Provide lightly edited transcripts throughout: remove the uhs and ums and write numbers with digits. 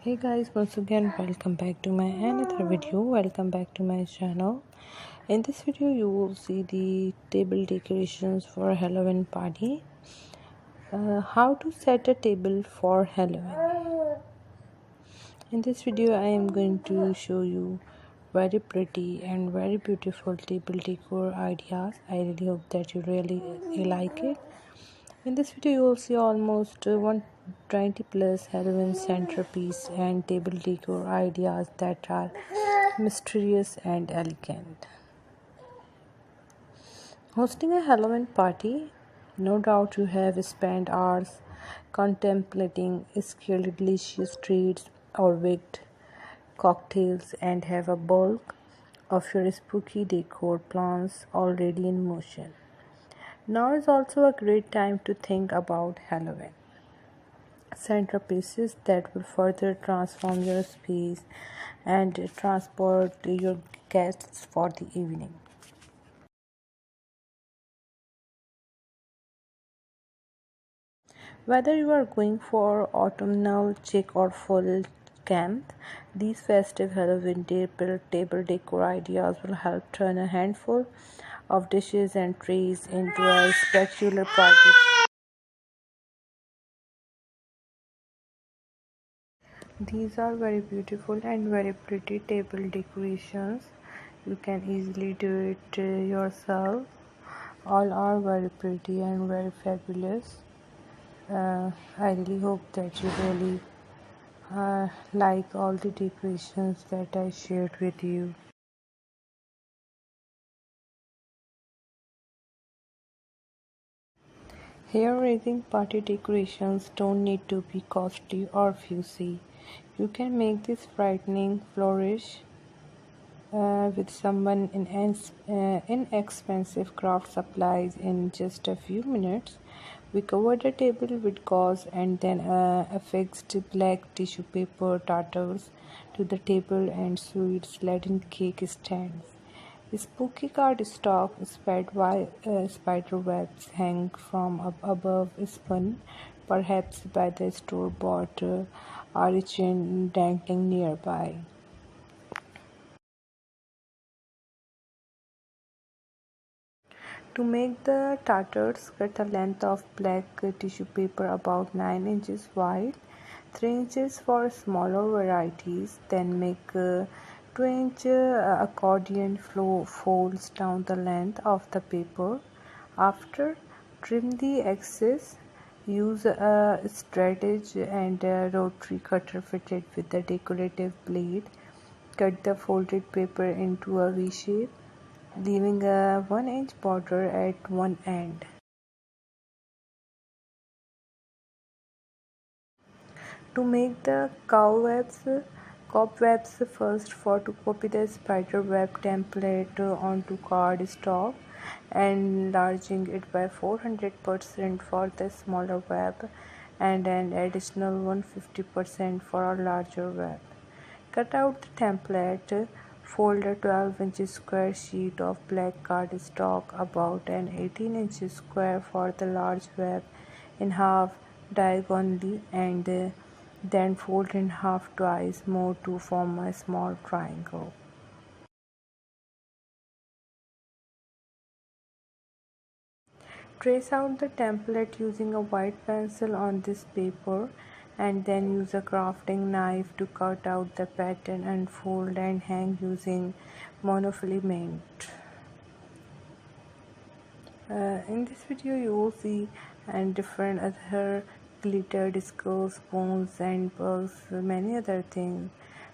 Hey guys, once again welcome back to my another video. Welcome back to my channel. In this video you will see the table decorations for Halloween party. How to set a table for Halloween. In this video I am going to show you very pretty and very beautiful table decor ideas. I really hope that you really like it. In this video you will see almost 120 plus Halloween centerpiece and table decor ideas that are mysterious and elegant. Hosting a Halloween party, no doubt you have spent hours contemplating scary delicious treats or wicked cocktails and have a bulk of your spooky decor plans already in motion. Now is also a great time to think about Halloween centerpieces that will further transform your space and transport your guests for the evening. Whether you are going for autumnal chic or full camp, these festive Halloween table decor ideas will help turn a handful of dishes and trays into a spectacular party. These are very beautiful and very pretty table decorations. You can easily do it yourself. All are very pretty and very fabulous. I really hope that you really like all the decorations that I shared with you. Hair raising party decorations don't need to be costly or fussy. You can make this frightening flourish with someone inexpensive craft supplies in just a few minutes. We covered the table with gauze and then affixed black tissue paper tatters to the table and sweets laden cake stands. Spooky cardstock spider webs hang from above, spun perhaps by the store-bought origin dangling nearby. To make the tatters, cut a length of black tissue paper about 9 inches wide, 3 inches for smaller varieties. Then make 2-inch accordion folds down the length of the paper. After, trim the excess. Use a strategy and a rotary cutter fitted with a decorative blade. Cut the folded paper into a V shape, leaving a 1-inch border at one end. To make the cobwebs first, to copy the spider web template onto cardstock, enlarging it by 400% for the smaller web and an additional 150% for a larger web. Cut out the template, fold a 12-inch square sheet of black cardstock about an 18-inch square for the large web in half diagonally and then fold in half twice more to form a small triangle. Trace out the template using a white pencil on this paper and then use a crafting knife to cut out the pattern and fold and hang using monofilament. In this video you will see and different other glitter disco spoons and bugs, many other things.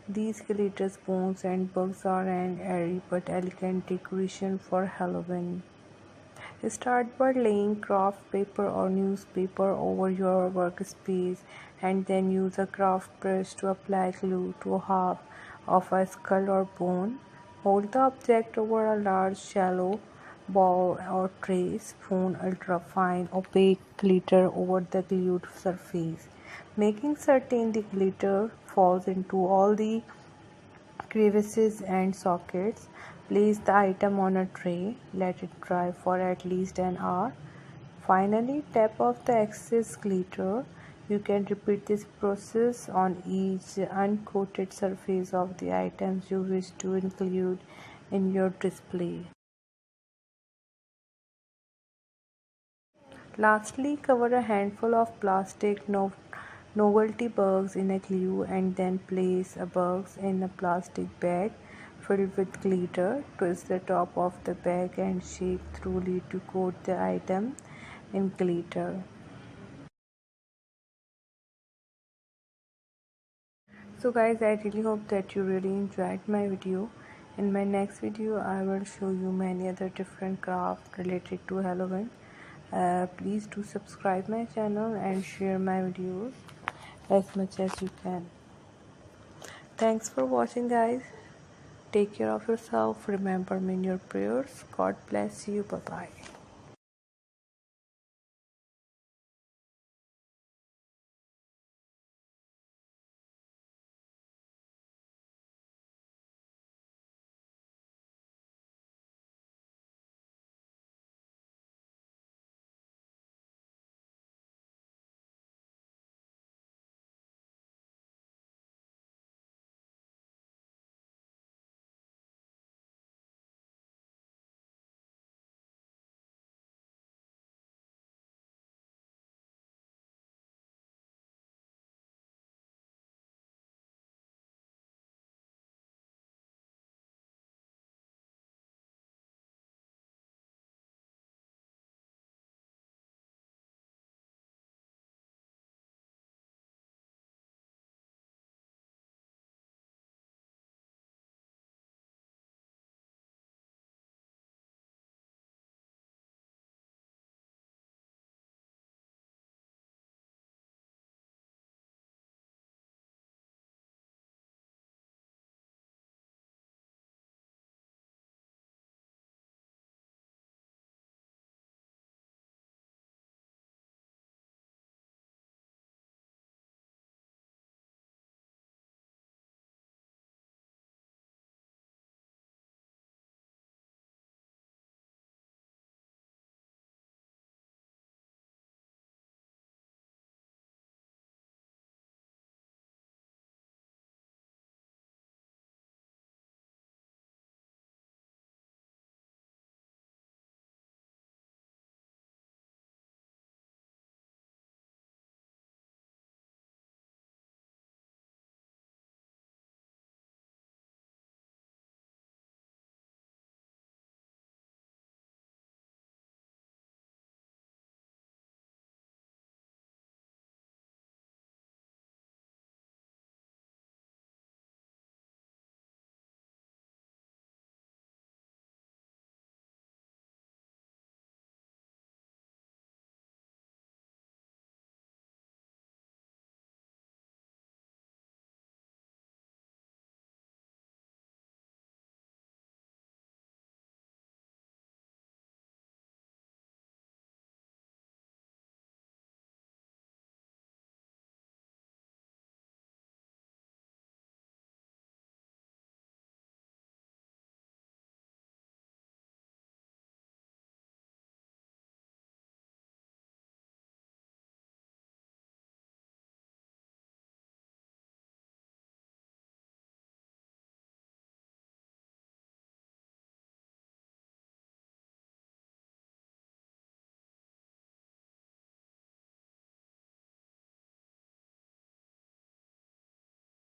These glitter spoons and bugs are an airy but elegant decoration for Halloween. Start by laying craft paper or newspaper over your workspace and then use a craft brush to apply glue to half of a skull or bone. Hold the object over a large shallow bowl or tray. Spoon ultra-fine opaque glitter over the glued surface, making certain the glitter falls into all the crevices and sockets. Place the item on a tray. Let it dry for at least an hour. Finally, tap off the excess glitter. You can repeat this process on each uncoated surface of the items you wish to include in your display. Lastly, cover a handful of plastic novelty bugs in a glue and then place a bugs in a plastic bag filled with glitter. Twist the top of the bag and shake thoroughly to coat the item in glitter. So guys, I really hope that you really enjoyed my video. In my next video, I will show you many other different crafts related to Halloween. Please do subscribe my channel and share my videos as much as you can. Thanks for watching guys. Take care of yourself. Remember me in your prayers. God bless you. Bye bye.